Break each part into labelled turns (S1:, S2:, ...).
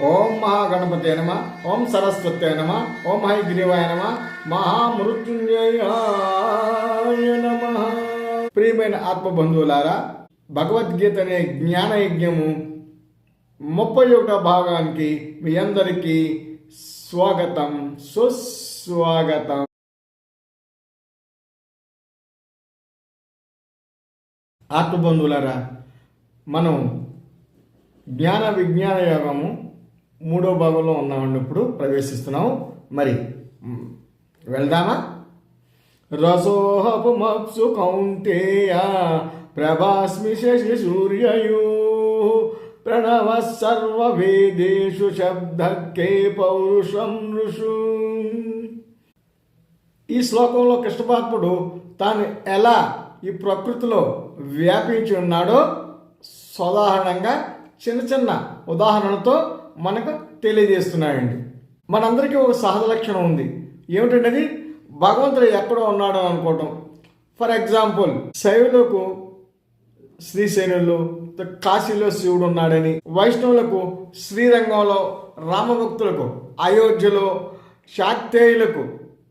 S1: ఓం మహాగణపతే నమ, ఓం సరస్వతే నమ, ఓం హైగ్రీవాయ నమ, మహామృత్యుంజయాయ నమ. ప్రియమైన ఆత్మబంధువులారా, భగవద్గీత అనే జ్ఞాన యజ్ఞము 31వ భాగానికి మీ అందరికీ స్వాగతం, సుస్వాగతం. ఆత్మబంధువులారా, మనం జ్ఞాన విజ్ఞాన యోగము 3వ భాగంలో ఉన్నామండి. ఇప్పుడు ప్రవేశిస్తున్నాము. మరి వెళ్దామా? రసోహపుమప్సు కౌంతేయ ప్రభాస్మి శశి సూర్యయు ప్రణవ సర్వ వేదేషు శబ్దకే పౌరుషం ఋషు. ఈ శ్లోకంలో కృష్ణ పరమాత్ముడు తాను ఎలా ఈ ప్రకృతిలో వ్యాపించి ఉన్నాడో సాధారణంగా చిన్న చిన్న ఉదాహరణలతో మనకు తెలియజేస్తున్నాడండి. మనందరికీ ఒక సహజ లక్షణం ఉంది. ఏమిటంటే అది భగవంతుడు ఎక్కడో ఉన్నాడో అనుకోవటం. ఫర్ ఎగ్జాంపుల్, శైవులకు శ్రీశైలంలో, కాశీలో శివుడు ఉన్నాడని, వైష్ణవులకు శ్రీరంగంలో, రామభక్తులకు అయోధ్యలో, శాక్తేయులకు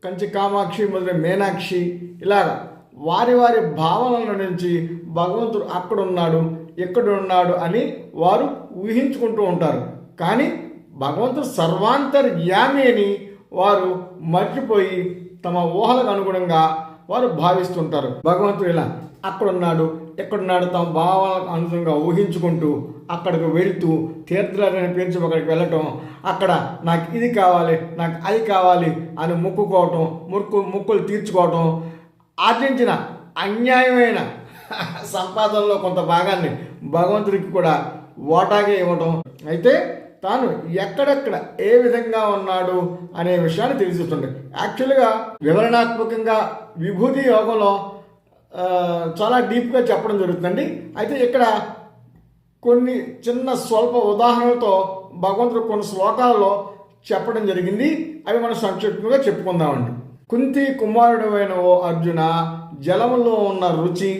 S1: కంచి కామాక్షి మొదలైన మీనాక్షి, ఇలాగ వారి వారి భావనల నుంచి భగవంతుడు అక్కడున్నాడు ఎక్కడున్నాడు అని వారు ఊహించుకుంటూ ఉంటారు. కానీ భగవంతుడు సర్వాంతర్యామి అని వారు మర్చిపోయి తమ ఊహలకు అనుగుణంగా వారు భావిస్తుంటారు. భగవంతుడు ఇలా అక్కడున్నాడు ఎక్కడున్నాడు తమ భావాలకు అనుగుణంగా ఊహించుకుంటూ అక్కడికి వెళుతూ తీర్థాలను పెంచి అక్కడికి వెళ్ళటం, అక్కడ నాకు ఇది కావాలి నాకు అది కావాలి అని మొక్కుకోవటం, మొక్కులు తీర్చుకోవటం, ఆర్జించిన అన్యాయమైన సంపాదనలో కొంత భాగాన్ని భగవంతుడికి కూడా వాటాగా ఇవ్వటం. అయితే తాను ఎక్కడెక్కడ ఏ విధంగా ఉన్నాడు అనే విషయాన్ని తెలిసిస్తుంది. యాక్చువల్గా వివరణాత్మకంగా విభూతి యోగంలో చాలా డీప్గా చెప్పడం జరుగుతుందండి. అయితే ఇక్కడ కొన్ని చిన్న స్వల్ప ఉదాహరణలతో భగవంతుడు కొన్ని శ్లోకాలలో చెప్పడం జరిగింది. అవి మనం సంక్షిప్తంగా చెప్పుకుందామండి. కుంతి కుమారుడు అయిన ఓ అర్జున, జలములో ఉన్న రుచి,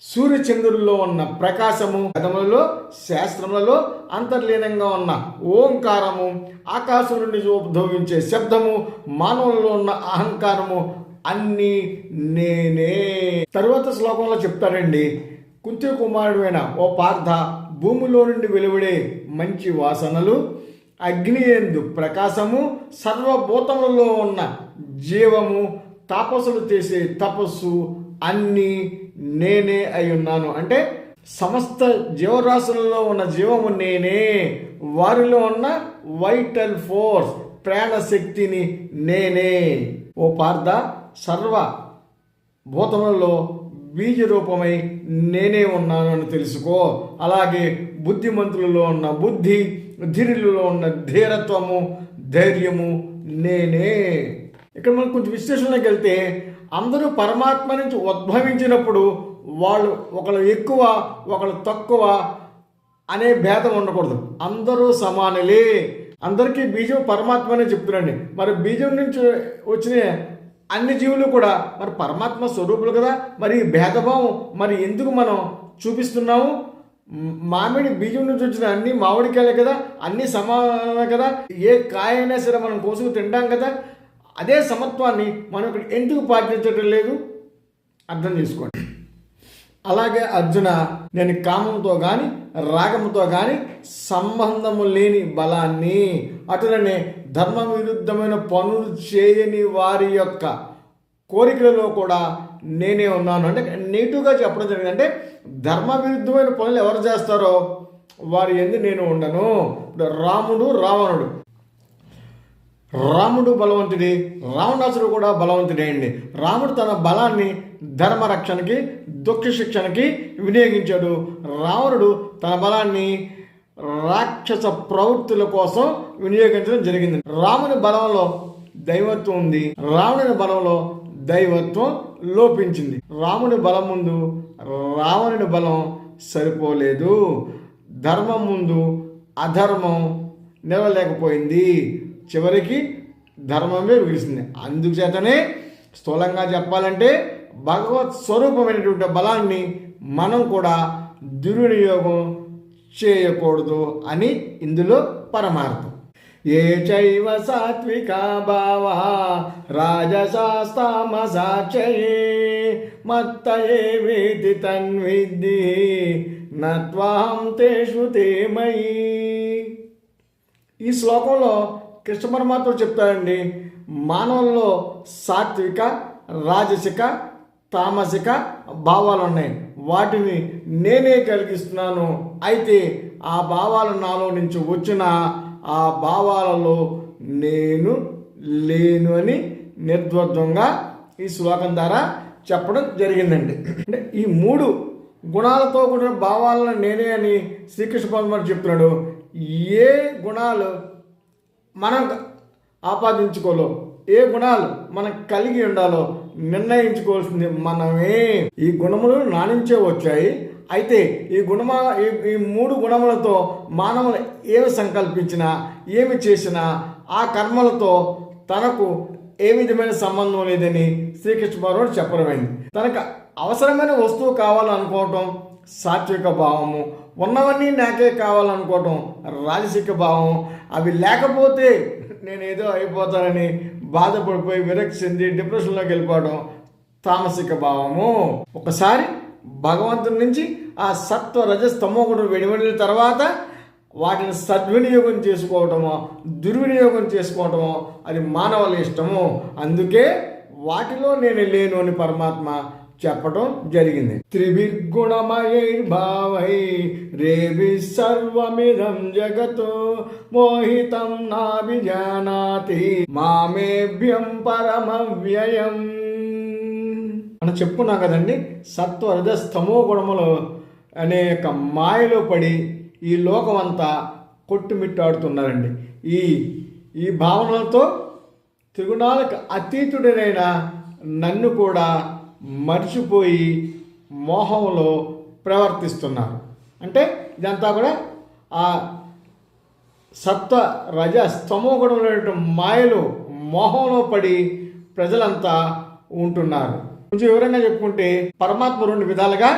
S1: సూర్యచంద్రుల్లో ఉన్న ప్రకాశము, వేదములలో శాస్త్రములలో అంతర్లీనంగా ఉన్న ఓంకారము, ఆకాశం నుండి ఉద్భవించే శబ్దము, మానవులలో ఉన్న అహంకారము అన్నీ నేనే. తరువాత శ్లోకంలో చెప్తాడండి, కుంతి కుమారుడైన ఓ పార్థ, భూమిలో నుండి వెలువడే మంచి వాసనలు, అగ్నియందు ప్రకాశము, సర్వభూతములలో ఉన్న జీవము, తాపసులు చేసే తపస్సు అన్నీ నేనే అయి ఉన్నాను. అంటే సమస్త జీవరాశులలో ఉన్న జీవము నేనే, వారిలో ఉన్న వైటల్ ఫోర్స్ ప్రాణశక్తిని నేనే. ఓ పార్థ, సర్వ భూతములలో బీజ రూపమై నేనే ఉన్నాను అని తెలుసుకో. అలాగే బుద్ధిమంతులలో ఉన్న బుద్ధి, ధీరులలో ఉన్న ధీరత్వము, ధైర్యము నేనే. ఇక్కడ మనం కొంచెం విశ్లేషణలోకి వెళ్తే, అందరూ పరమాత్మ నుంచి ఉద్భవించినప్పుడు వాళ్ళు ఒకళ్ళు ఎక్కువ ఒకళ్ళు తక్కువ అనే భేదం ఉండకూడదు. అందరూ సమానులే. అందరికీ బీజం పరమాత్మనే చెప్తున్నాండి. మరి బీజం నుంచి వచ్చిన అన్ని జీవులు కూడా మరి పరమాత్మ స్వరూపులు కదా. మరి భేదభావం మరి ఎందుకు మనం చూపిస్తున్నాము? మామిడి బీజం నుంచి వచ్చిన అన్ని మామిడికాయలే కదా, అన్ని సమానమే కదా. ఏ కాయ అయినా సరే మనం కోసుకు తింటాం కదా. అదే సమత్వాన్ని మనం ఇక్కడ ఎందుకు పాటించడం లేదు అర్థం చేసుకోండి. అలాగే అర్జున, నేను కామంతో కానీ రాగంతో కానీ సంబంధము లేని బలాన్ని, అటులనే ధర్మ విరుద్ధమైన పనులు చేయని వారి యొక్క కోరికలలో కూడా నేనే ఉన్నాను. అంటే నెగిటివ్గా చెప్పడం జరిగింది. అంటే ధర్మ విరుద్ధమైన పనులు ఎవరు చేస్తారో వారి ఎందు నేను ఉండను. ఇప్పుడు రాముడు రావణుడు, రాముడు బలవంతుడి, రావణాసుడు కూడా బలవంతుడే అండి. రాముడు తన బలాన్ని ధర్మరక్షణకి దుఃఖ శిక్షణకి వినియోగించాడు. రావణుడు తన బలాన్ని రాక్షస ప్రవృత్తుల కోసం వినియోగించడం జరిగింది. రాముని బలంలో దైవత్వం ఉంది, రావణుని బలంలో దైవత్వం లోపించింది. రాముని బలం ముందు రావణుని బలం సరిపోలేదు. ధర్మం ముందు అధర్మం నిలవలేకపోయింది. చివరికి ధర్మమే విగిసింది. అందుచేతనే స్థూలంగా చెప్పాలంటే భగవత్ స్వరూపమైనటువంటి బలాన్ని మనం కూడా దుర్వినియోగం చేయకూడదు అని ఇందులో పరమార్థం. ఏ చైవ సాత్వికా భావా రాజసాస్తామసాచయే మత్త ఏవేతి తన్విద్ధి నత్వాహం తేషు తే మయి. ఈ శ్లోకంలో కృష్ణ పరమాత్మ చెప్తారండి, మానవుల్లో సాత్విక, రాజసిక, తామసిక భావాలు ఉన్నాయి. వాటిని నేనే కలిగిస్తున్నాను. అయితే ఆ భావాలు నాలో నుంచి వచ్చిన ఆ భావాలలో నేను లేను అని నిర్ద్వంద్వంగా ఈ శ్లోకం ద్వారా చెప్పడం జరిగిందండి. అంటే ఈ 3 గుణాలతో కూడిన భావాలను నేనే అని శ్రీకృష్ణ పరమాత్మ చెప్తున్నాడు. ఏ గుణాలు మనం ఆపాదించుకోలో, ఏ గుణాలు మనం కలిగి ఉండాలో నిర్ణయించుకోవాల్సింది మనమే. ఈ గుణములు నా నుంచే వచ్చాయి. అయితే ఈ 3 గుణములతో మానవులు ఏమి సంకల్పించినా, ఏమి చేసినా ఆ కర్మలతో తనకు ఏ విధమైన సంబంధం లేదని శ్రీకృష్ణ పరమాత్మ చెప్పడమైంది. తనకు అవసరమైన వస్తువు కావాలనుకోవటం సాత్విక భావము, ఉన్నవన్నీ నాకే కావాలనుకోవటం రాజసిక భావం, అవి లేకపోతే నేనేదో అయిపోతానని బాధపడిపోయి విరక్తి చెంది డిప్రెషన్లోకి వెళ్ళిపోవడం తామసిక భావము. ఒకసారి భగవంతుడి నుంచి ఆ సత్వ రజస్తమో గుణం వెలువడిన తర్వాత వాటిని సద్వినియోగం చేసుకోవటమో దుర్వినియోగం చేసుకోవటమో అది మానవుల ఇష్టము. అందుకే వాటిలో నేను లేను అని పరమాత్మ చెప్పడం జరిగింది. త్రిభిర్గుణమయైర్భావై రేభి సర్వమిదం జగతో మోహితం నాభిజానాతి మామేభ్యం పరమవ్యయం. మనం చెప్పుకున్నాం కదండి, సత్వ రజస్తమో గుణములు అనేక మాయలో పడి ఈ లోకం అంతా కొట్టుమిట్టాడుతున్నారండి. ఈ భావనలతో త్రిగుణాలకు అతీతుడైన నన్ను కూడా మర్చిపోయి మోహంలో ప్రవర్తిస్తున్నారు. అంటే ఇదంతా కూడా ఆ సత్వ రజ స్తమో గుణములైన మాయలో మోహంలో పడి ప్రజలంతా ఉంటున్నారు. కొంచెం వివరంగా చెప్పుకుంటే పరమాత్మ 2 విధాలుగా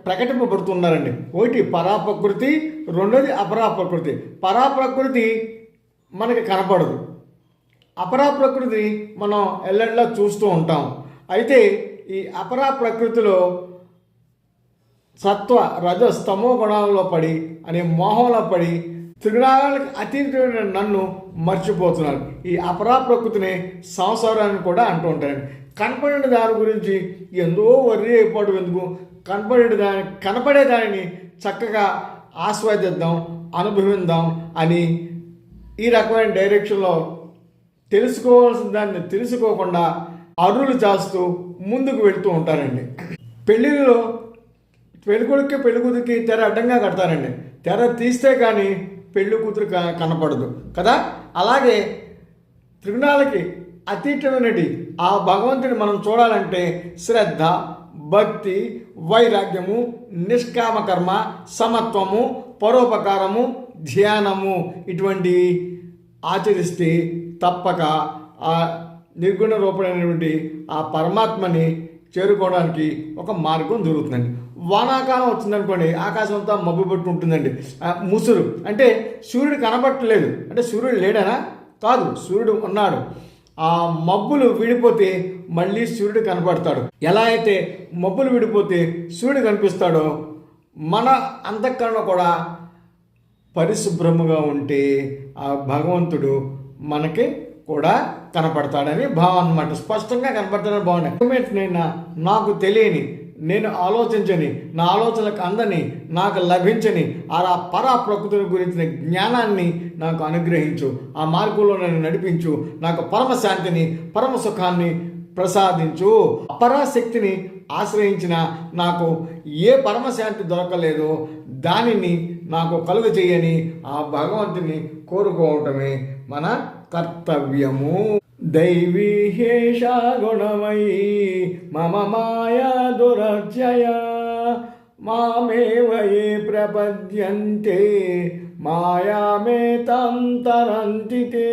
S1: ప్రకటింపబడుతున్నారండి. ఒకటి పరాప్రకృతి, రెండోది అపరాప్రకృతి. పరాప్రకృతి మనకి కనపడదు, అపరాప్రకృతి మనం ఎల్లెల్లా చూస్తూ ఉంటాం. అయితే ఈ అపరాప్రకృతిలో సత్వ రజస్తమో గుణాలలో పడి అనే మోహంలో పడి త్రిగుణాలకు అతీతమైన నన్ను మర్చిపోతున్నారు. ఈ అపరాప్రకృతిని సంసారాన్ని కూడా అంటూ ఉంటారండి. కనపడిన దాని గురించి ఎంతో వర్రీ అయిపోవడం ఎందుకు, కనపడే దానిని చక్కగా ఆస్వాదిద్దాం, అనుభవిద్దాం అని ఈ రకమైన డైరెక్షన్లో తెలుసుకోవాల్సిన దాన్ని తెలుసుకోకుండా అరులు చేస్తూ ముందుకు వెళుతూ ఉంటారండి. పెళ్ళిళ్ళలో పెళ్ళికొడుక్కి పెళ్ళికూతురికి తెర అడ్డంగా కడతారండి. తెర తీస్తే కానీ పెళ్లి కూతురు కనపడదు కదా. అలాగే త్రిగుణాలకి అతీతమైనది ఆ భగవంతుని మనం చూడాలంటే శ్రద్ధ, భక్తి, వైరాగ్యము, నిష్కామ కర్మ, సమత్వము, పరోపకారము, ధ్యానము ఇటువంటివి ఆచరిస్తే తప్పక ఆ నిర్గుణ రూపమైనటువంటి ఆ పరమాత్మని చేరుకోవడానికి ఒక మార్గం దొరుకుతుందండి. వానాకాలం వచ్చిందనుకోండి, ఆకాశం అంతా మబ్బు పెట్టి ఉంటుందండి. ముసురు అంటే సూర్యుడు కనబట్టలేదు అంటే సూర్యుడు లేడనా? కాదు, సూర్యుడు ఉన్నాడు. ఆ మబ్బులు విడిపోతే మళ్ళీ సూర్యుడు కనపడతాడు. ఎలా అయితే మబ్బులు విడిపోతే సూర్యుడు కనిపిస్తాడో మన అంతఃకరణ కూడా పరిశుభ్రముగా ఉంటే ఆ భగవంతుడు మనకి కూడా కనపడతాడని భావం అన్నమాట. స్పష్టంగా కనపడతాడని బాగున్నాయి. నాకు తెలియని, నేను ఆలోచించని, నా ఆలోచనలకు అందని, నాకు లభించని ఆ పరా ప్రకృతిని గురించిన జ్ఞానాన్ని నాకు అనుగ్రహించు, ఆ మార్గంలో నన్ను నడిపించు, నాకు పరమశాంతిని, పరమ సుఖాన్ని ప్రసాదించు. అపరాశక్తిని ఆశ్రయించిన నాకు ఏ పరమశాంతి దొరకలేదో దానిని నాకు కలుగ చేయని ఆ భగవంతుని కోరుకోవటమే మన కర్తవ్యము. దైవీ హేషా గుణమయీ మమ మాయా దురత్యయ మామేవ ఏ ప్రపద్యంతే మాయామేతం తరంతి తే.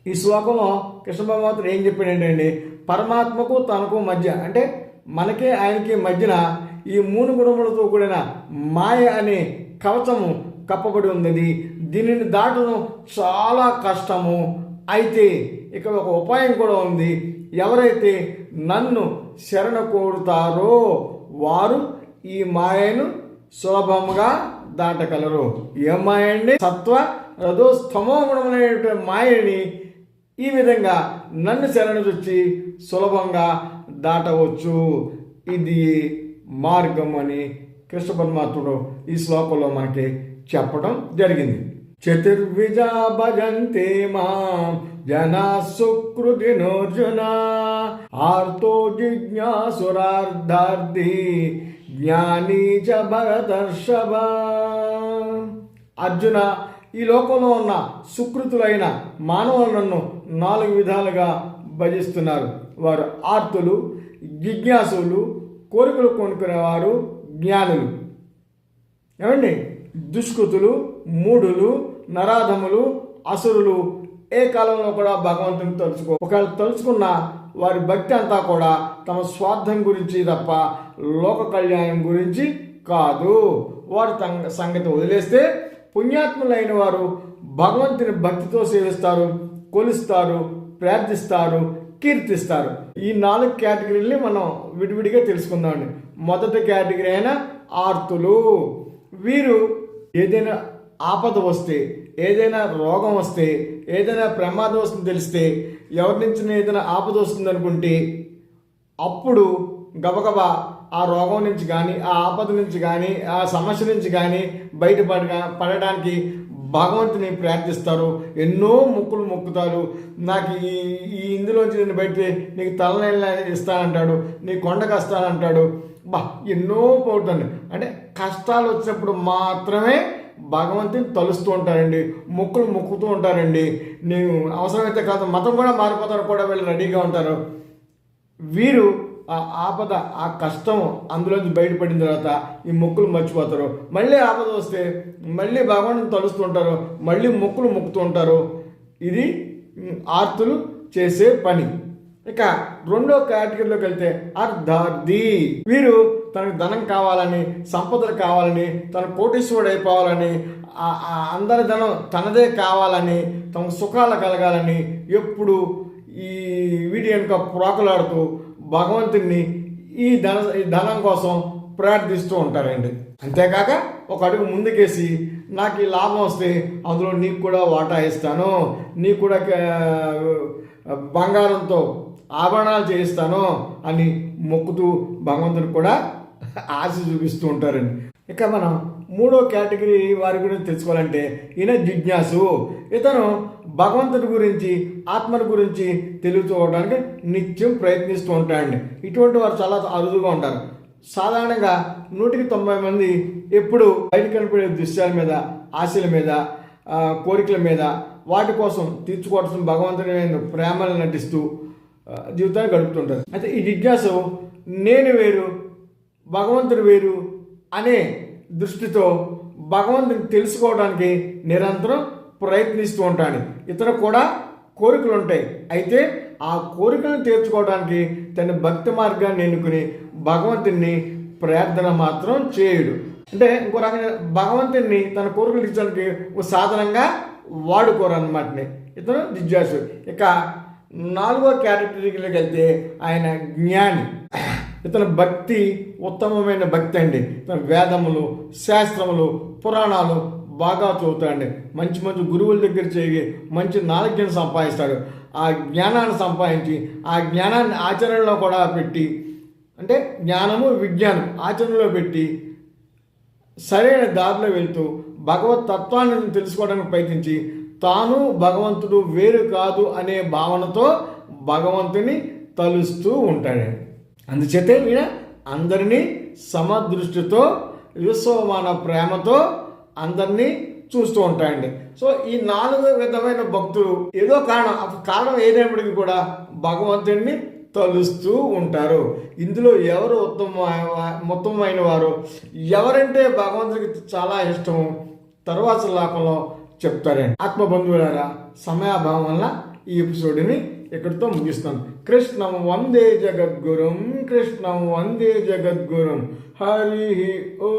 S1: ఈ శ్లోకంలో కృష్ణ భగవంతుడు ఏం చెప్పాడంటే పరమాత్మకు తనకు మధ్య అంటే మనకే ఆయనకి మధ్యన ఈ 3 గుణములతో కూడిన మాయ అనే కవచము కప్పబడి ఉన్నది. దీనిని దాటడం చాలా కష్టము. అయితే ఇక్కడ ఒక ఉపాయం కూడా ఉంది. ఎవరైతే నన్ను శరణ కోరుతారో వారు ఈ మాయను సులభంగా దాటగలరు. ఏ మాయ అండి? సత్వ రజో స్తమో గుణములైనటువంటి మాయని ఈ విధంగా నన్ను శరణుజొచ్చి సులభంగా దాటవచ్చు. ఇది మార్గం అని కృష్ణ పరమాత్ముడు ఈ శ్లోకంలో మనకి చెప్పడం జరిగింది. చతుర్విజ భజంతే మాం జనా సుకృతినోర్జున ఆర్తో జిజ్ఞాసురార్థార్థి జ్ఞానీ చ భరతర్షభ. అర్జున, ఈ లోకంలో ఉన్న సుకృతులైన మానవులు నన్ను 4 విధాలుగా భజిస్తున్నారు. వారు ఆర్తులు, జిజ్ఞాసులు, కోరికలు కొనుక్కునేవారు, జ్ఞానులు. ఏమండి? దుష్కృతులు, మూఢులు, నరాధములు, అసురులు ఏ కాలంలో కూడా భగవంతుని ఒకవేళ తలుచుకున్న వారి భక్తి అంతా కూడా తమ స్వార్థం గురించి తప్ప లోక కళ్యాణం గురించి కాదు. వారు సంగతి వదిలేస్తే పుణ్యాత్ములైన వారు భగవంతుని భక్తితో సేవిస్తారు, కొలుస్తారు, ప్రార్థిస్తారు, కీర్తిస్తారు. ఈ 4 కేటగిరీల్ని మనం విడివిడిగా తెలుసుకుందామండి. మొదటి కేటగిరీ అయిన ఆర్తులు. వీరు ఏదైనా ఆపద వస్తే, ఏదైనా రోగం వస్తే, ఏదైనా ప్రమాదం వస్తుందని తెలిస్తే, ఎవరి నుంచి ఏదైనా ఆపద వస్తుంది అనుకుంటే అప్పుడు గబగబా ఆ రోగం నుంచి కానీ, ఆ ఆపద నుంచి కానీ, ఆ సమస్య నుంచి కానీ పడడానికి భగవంతుని ప్రార్థిస్తారు. ఎన్నో మొక్కులు మొక్కుతారు. నాకు ఈ ఇందులోంచి నేను బయట నీకు తలనీళ్ళ ఇస్తానంటాడు, నీ కొండకు వస్తానంటాడు. ఎన్నో పోతుంది. అంటే కష్టాలు వచ్చినప్పుడు మాత్రమే భగవంతుని తలుస్తూ ఉంటారండి, మొక్కులు మొక్కుతూ ఉంటారండి. నేను అవసరమైతే కాదు మతం కూడా మారిపోతారు కూడా వీళ్ళు రెడీగా ఉంటారు. వీరు ఆ ఆపద, ఆ కష్టం అందులోంచి బయటపడిన తర్వాత ఈ మొక్కులు మర్చిపోతారు. మళ్ళీ ఆపద వస్తే మళ్ళీ భగవంతుని తలుస్తుంటారు, మళ్ళీ మొక్కులు మొక్కుతూ ఉంటారు. ఇది ఆర్తులు చేసే పని. ఇక రెండో కేటగిరీలోకి వెళ్తే అర్ధార్థి. వీరు తనకు ధనం కావాలని, సంపదలు కావాలని, తన కోటీశ్వరుడు అయిపోవాలని, అందరి ధనం తనదే కావాలని, తమ సుఖాలు కలగాలని ఎప్పుడు ఈ వీడి వెనుక ప్రోకలాడుతూ భగవంతుని ఈ ధనం కోసం ప్రార్థిస్తూ ఉంటారండి. అంతేకాక ఒక అడుగు ముందుకేసి నాకు ఈ లాభం వస్తే అందులో నీకు కూడా వాటా ఇస్తాను, నీకు కూడా బంగారంతో ఆభరణాలు చేయిస్తాను అని మొక్కుతూ భగవంతుని కూడా ఆశ చూపిస్తూ ఉంటారండి. ఇక మనం మూడో కేటగిరీ వారి గురించి తెలుసుకోవాలంటే ఈయన జిజ్ఞాసు. ఇతను భగవంతుడి గురించి, ఆత్మని గురించి తెలుసుకోవడానికి నిత్యం ప్రయత్నిస్తూ ఉంటాడండి. ఇటువంటి వారు చాలా అరుదుగా ఉంటారు. సాధారణంగా 190 మంది ఎప్పుడు బయట కనపడే దృశ్యాల మీద, ఆశల మీద, కోరికల మీద, వాటి కోసం తీర్చుకోవడం భగవంతుని ప్రేమను నటిస్తూ జీవితాన్ని గడుపుతుంటారు. అయితే ఈ జిజ్ఞాసు నేను వేరు, భగవంతుడు వేరు అనే దృష్టితో భగవంతుని తెలుసుకోవడానికి నిరంతరం ప్రయత్నిస్తూ ఉంటాడు. ఇతను కూడా కోరికలు ఉంటాయి. అయితే ఆ కోరికలను తీర్చుకోవడానికి తన భక్తి మార్గాన్ని ఎన్నుకుని భగవంతుని ప్రార్థన మాత్రం చేయడు. అంటే ఇంకో రకంగా భగవంతుని తన కోరికలు తీర్చడానికి ఒక సాధనంగా వాడుకోరన్నమాట. ఇతను జిజ్ఞాసు. ఇక 4వ కేటగిరీలోకి వెళ్తే ఆయన జ్ఞాని. ఇతని భక్తి ఉత్తమమైన భక్తి అండి. ఇతను వేదములు, శాస్త్రములు, పురాణాలు బాగా చదువుతాడండి. మంచి మంచి గురువుల దగ్గర చేయి మంచి నాలెడ్జ్ని సంపాదిస్తాడు. ఆ జ్ఞానాన్ని సంపాదించి ఆ జ్ఞానాన్ని ఆచరణలో కూడా పెట్టి, అంటే జ్ఞానము విజ్ఞానం ఆచరణలో పెట్టి సరైన దారిలో వెళ్తూ భగవత్ తత్వాన్ని తెలుసుకోవడానికి ప్రయత్నించి తాను భగవంతుడు వేరు కాదు అనే భావనతో భగవంతుని తలుస్తూ ఉంటాడండి. అందుచేతే ఈయన అందరినీ సమదృష్టితో, విశ్వమాన ప్రేమతో అందరినీ చూస్తూ ఉంటాయండి. సో ఈ 4 విధమైన భక్తులు ఏదో కారణం ఏదైనప్పటికీ కూడా భగవంతుడిని తలుస్తూ ఉంటారు. ఇందులో ఎవరు ఉత్తమమైన వారు, ఎవరంటే భగవంతుడికి చాలా ఇష్టము తర్వాత శ్లోకంలో చెప్తారండి. ఆత్మబంధువులారా, సమయాభావం వల్ల ఈ ఎపిసోడ్ని ఇక్కడితో ముగిస్తాను. కృష్ణం వందే జగద్గురుం, కృష్ణం వందే జగద్గురుం. హరి ఓ.